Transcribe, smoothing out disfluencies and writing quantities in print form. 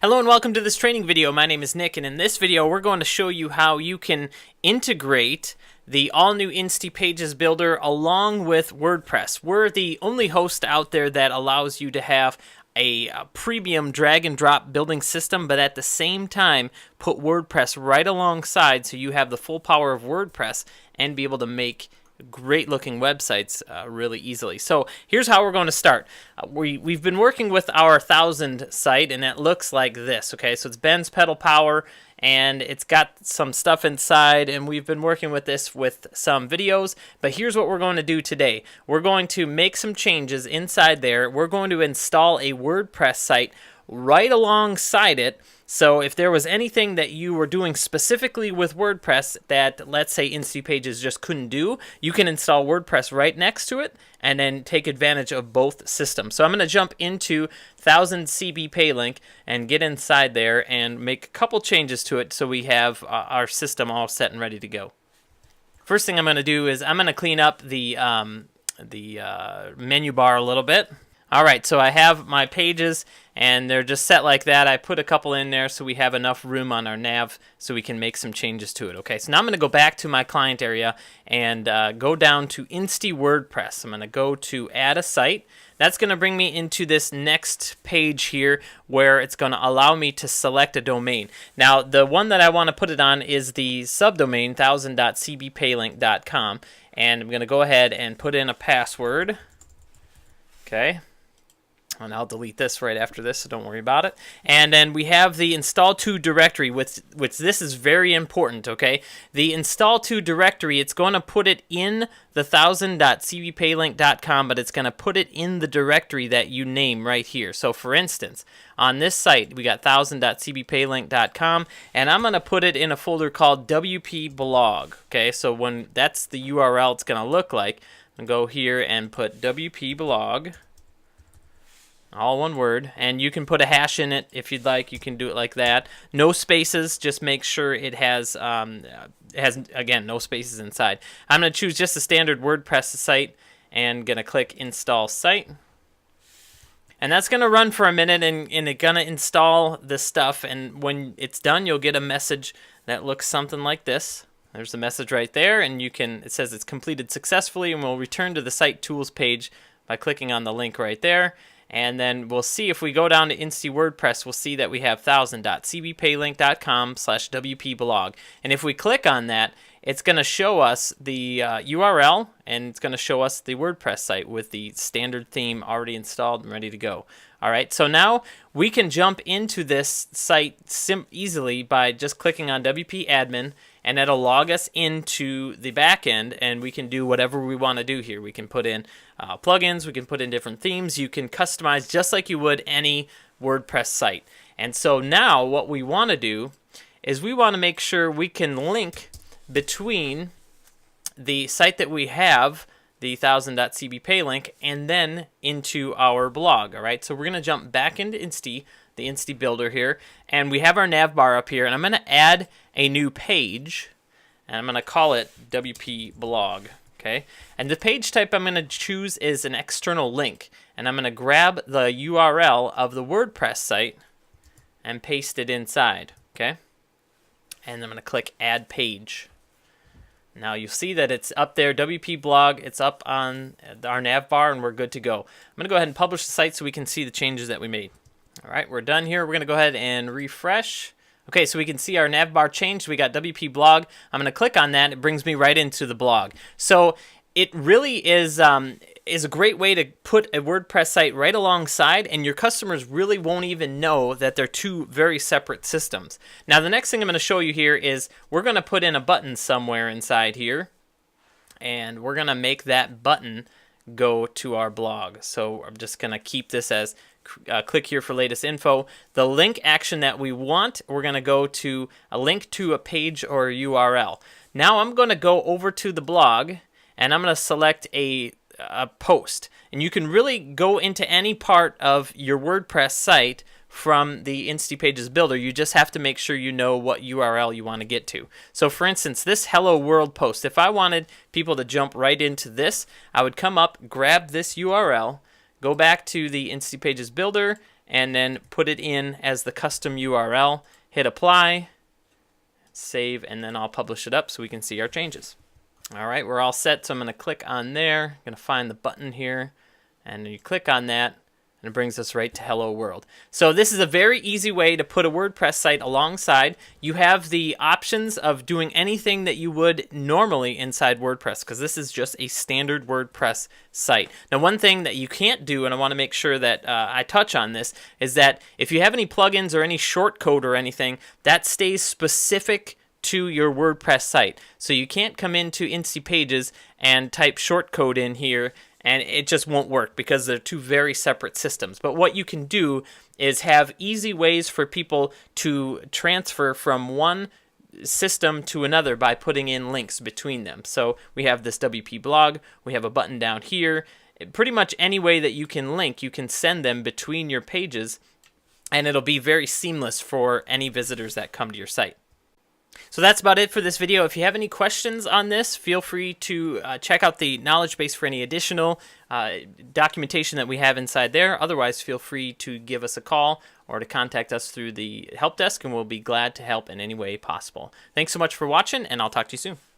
Hello and welcome to this training video. My name is Nick, and in this video we're going to show you how you can integrate the all-new Insty.pages builder along with WordPress. We're the only host out there that allows you to have a premium drag and drop building system, but at the same time put WordPress right alongside so you have the full power of WordPress and be able to make great looking websites really easily. So here's how we're going to start. We've been working with our 1000 site, and it looks like this. Okay, so it's Ben's Pedal Power, and it's got some stuff inside, and we've been working with this with some videos. But here's what we're going to do today. We're going to make some changes inside there. We're going to install a WordPress site right alongside it. So if there was anything that you were doing specifically with WordPress that, let's say, Insty.pages just couldn't do, you can install WordPress right next to it and then take advantage of both systems. So I'm going to jump into 1000 CB Paylink and get inside there and make a couple changes to it so we have our system all set and ready to go. First thing I'm going to do is I'm going to clean up the menu bar a little bit. Alright, so I have my pages and they're just set like that. I put a couple in there so we have enough room on our nav so we can make some changes to it. Okay, so now I'm going to go back to my client area and go down to Insty WordPress. I'm going to go to add a site. That's going to bring me into this next page here where it's going to allow me to select a domain. Now, the one that I want to put it on is the subdomain 1000.cbpaylink.com, and I'm going to go ahead and put in a password. Okay. And I'll delete this right after this, so don't worry about it. And then we have the install to directory, which this is very important, okay? The install to directory, it's going to put it in the 1000.cbpaylink.com, but it's going to put it in the directory that you name right here. So for instance, on this site, we got 1000.cbpaylink.com, and I'm going to put it in a folder called WP blog, okay? So when that's the URL it's going to look like, I'm going to go here and put WP blog. All one word, and you can put a hash in it if you'd like. You can do it like that. No spaces, just make sure it has again, no spaces inside. I'm going to choose just a standard WordPress site and going to click install site. And that's going to run for a minute, and it's going to install this stuff, and when it's done, you'll get a message that looks something like this. There's the message right there, and it says it's completed successfully, and we'll return to the site tools page by clicking on the link right there. And then we'll see if we go down to Insty WordPress, we'll see that we have 1000.cbpaylink.com/WP-blog. And if we click on that, it's going to show us the URL, and it's going to show us the WordPress site with the standard theme already installed and ready to go. All right, so now we can jump into this site easily by just clicking on WP admin, and that'll log us into the back end, and we can do whatever we want to do here. We can put in plugins, we can put in different themes, you can customize just like you would any WordPress site. And so now what we want to do is we want to make sure we can link between the site that we have, the 1000.cbpaylink, and then into our blog. All right, so we're going to jump back into Insty, the Insty builder here, and we have our nav bar up here, and I'm going to add a new page, and I'm going to call it WP blog. Okay, and the page type I'm going to choose is an external link, and I'm going to grab the URL of the WordPress site and paste it inside. Okay, and I'm going to click add page. Now you'll see that it's up there, WP blog, it's up on our nav bar, and we're good to go. I'm going to go ahead and publish the site so we can see the changes that we made. All right, we're done here. We're going to go ahead and refresh. Okay, so we can see our nav bar changed. We got WP blog. I'm going to click on that. It brings me right into the blog. So it really is a great way to put a WordPress site right alongside, and your customers really won't even know that they're two very separate systems. Now, the next thing I'm going to show you here is we're going to put in a button somewhere inside here, and we're going to make that button go to our blog. So I'm just going to keep this as click here for latest info. The link action that we want, we're going to go to a link to a page or a URL. Now I'm going to go over to the blog, and I'm going to select a post. And you can really go into any part of your WordPress site from the Insty.pages builder. You just have to make sure you know what URL you want to get to. So for instance, this Hello World post, if I wanted people to jump right into this, I would come up, grab this URL, go back to the Insty.pages builder, and then put it in as the custom URL. Hit apply, save, and then I'll publish it up so we can see our changes. All right, we're all set, so I'm going to click on there. I'm going to find the button here, and you click on that, and it brings us right to Hello World. So this is a very easy way to put a WordPress site alongside. You have the options of doing anything that you would normally inside WordPress, because this is just a standard WordPress site. Now, one thing that you can't do, and I want to make sure that I touch on this, is that if you have any plugins or any shortcode or anything, that stays specific to your WordPress site. So you can't come into Insty.pages and type shortcode in here and it just won't work because they're two very separate systems. But what you can do is have easy ways for people to transfer from one system to another by putting in links between them. So we have this WP blog, we have a button down here. Pretty much any way that you can link, you can send them between your pages, and it'll be very seamless for any visitors that come to your site. So that's about it for this video. If you have any questions on this, feel free to check out the knowledge base for any additional documentation that we have inside there. Otherwise, feel free to give us a call or to contact us through the help desk, and we'll be glad to help in any way possible. Thanks so much for watching, and I'll talk to you soon.